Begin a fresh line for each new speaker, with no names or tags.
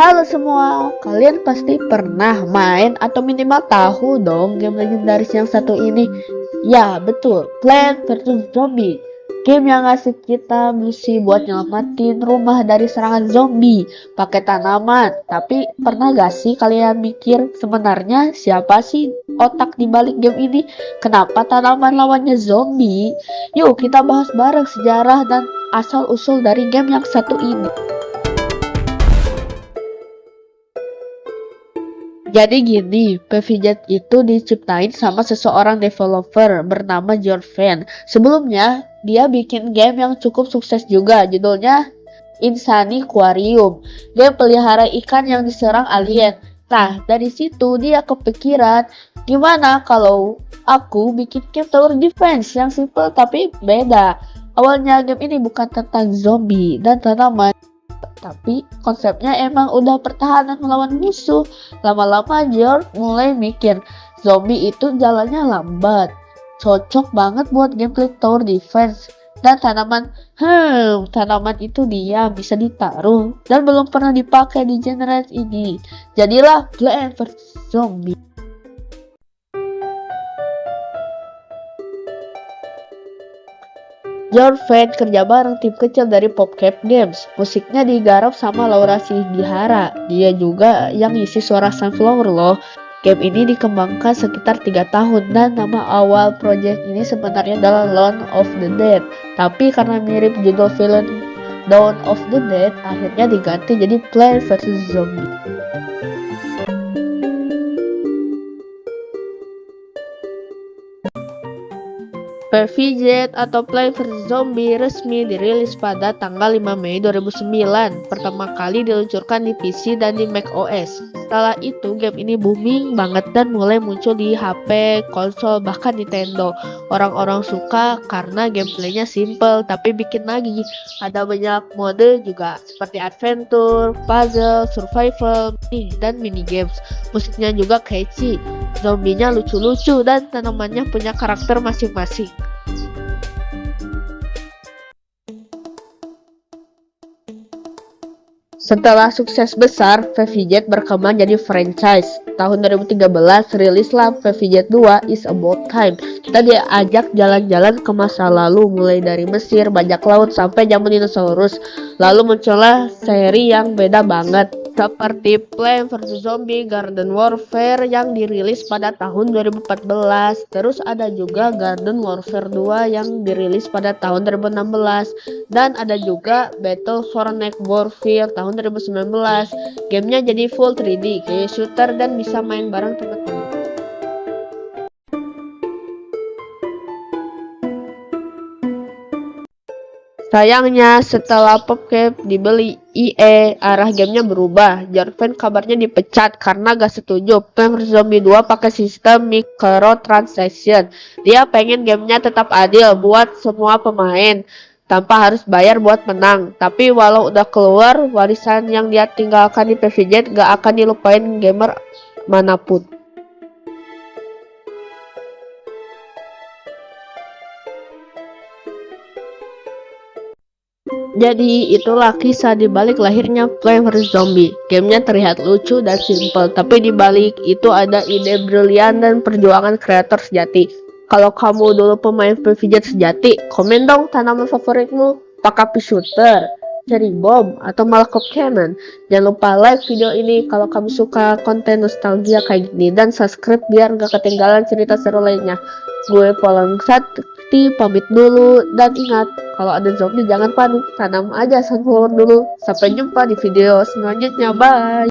Halo semua, kalian pasti pernah main atau minimal tahu dong game legendaris yang satu ini. Ya, betul, Plant vs Zombie. Game yang ngasih kita misi buat nyelamatin rumah dari serangan zombie pakai tanaman. Tapi pernah gak sih kalian mikir sebenarnya siapa sih otak di balik game ini? Kenapa tanaman lawannya zombie? Yuk kita bahas bareng sejarah dan asal-usul dari game yang satu ini. Jadi gini, PVZ itu diciptain sama seseorang developer bernama George Fan. Sebelumnya, dia bikin game yang cukup sukses juga, judulnya Insani Aquarium. Game pelihara ikan yang diserang alien. Nah, dari situ dia kepikiran, gimana kalau aku bikin game tower defense yang simple tapi beda. Awalnya game ini bukan tentang zombie dan tanaman, tapi konsepnya emang udah pertahanan melawan musuh. Lama-lama George mulai mikir, zombie itu jalannya lambat, cocok banget buat gameplay tower defense. Dan tanaman itu dia bisa ditaruh dan belum pernah dipakai di generasi ini. Jadilah Plant vs Zombie. George Fan kerja bareng tim kecil dari PopCap Games. Musiknya digarap sama Laura Sigihara. Dia juga yang isi suara Sunflower loh. Game ini dikembangkan sekitar 3 tahun dan nama awal project ini sebenarnya adalah Dawn of the Dead. Tapi karena mirip judul film Dawn of the Dead, akhirnya diganti jadi Plant vs Zombie. PVZ atau Plant vs Zombie resmi dirilis pada tanggal 5 Mei 2009. Pertama kali diluncurkan di PC dan di macOS. Setelah itu game ini booming banget dan mulai muncul di HP, konsol, bahkan Nintendo. Orang-orang suka karena gameplaynya simple tapi bikin lagi. Ada banyak mode juga seperti adventure, puzzle, survival, dan mini games. Musiknya juga catchy. Zombinya lucu-lucu dan tanamannya punya karakter masing-masing. Setelah sukses besar, PVZ berkembang jadi franchise. Tahun 2013 rilislah PVZ 2 Is About Time. Kita diajak jalan-jalan ke masa lalu, mulai dari Mesir, bajak laut, sampai zaman dinosaurus. Lalu muncullah seri yang beda banget, seperti Plant vs Zombie Garden Warfare yang dirilis pada tahun 2014. Terus ada juga Garden Warfare 2 yang dirilis pada tahun 2016. Dan ada juga Battle for Next Warfare tahun 2019. Gamenya jadi full 3D, kayak shooter dan bisa main bareng teman-teman. Sayangnya, setelah PopCap dibeli EA, arah gamenya berubah. George Fan kabarnya dipecat karena gak setuju Plant vs Zombie 2 pakai sistem microtransaction. Dia pengen gamenya tetap adil buat semua pemain, tanpa harus bayar buat menang. Tapi walau udah keluar, warisan yang dia tinggalkan di PVZ gak akan dilupain gamer manapun. Jadi itulah kisah dibalik lahirnya Plant vs Zombie. Gamenya terlihat lucu dan simple, tapi dibalik itu ada ide brilian dan perjuangan kreator sejati. Kalau kamu dulu pemain PVZ sejati, komen dong tanaman favoritmu, apakah pea shooter, cherry bomb, atau malah cop cannon. Jangan lupa like video ini kalau kamu suka konten nostalgia kayak gini, dan subscribe biar gak ketinggalan cerita seru lainnya. Gue Polang Sakti pamit dulu, dan ingat, kalau ada zombie jangan panik, tanam aja sunflower dulu. Sampai jumpa di video selanjutnya, bye.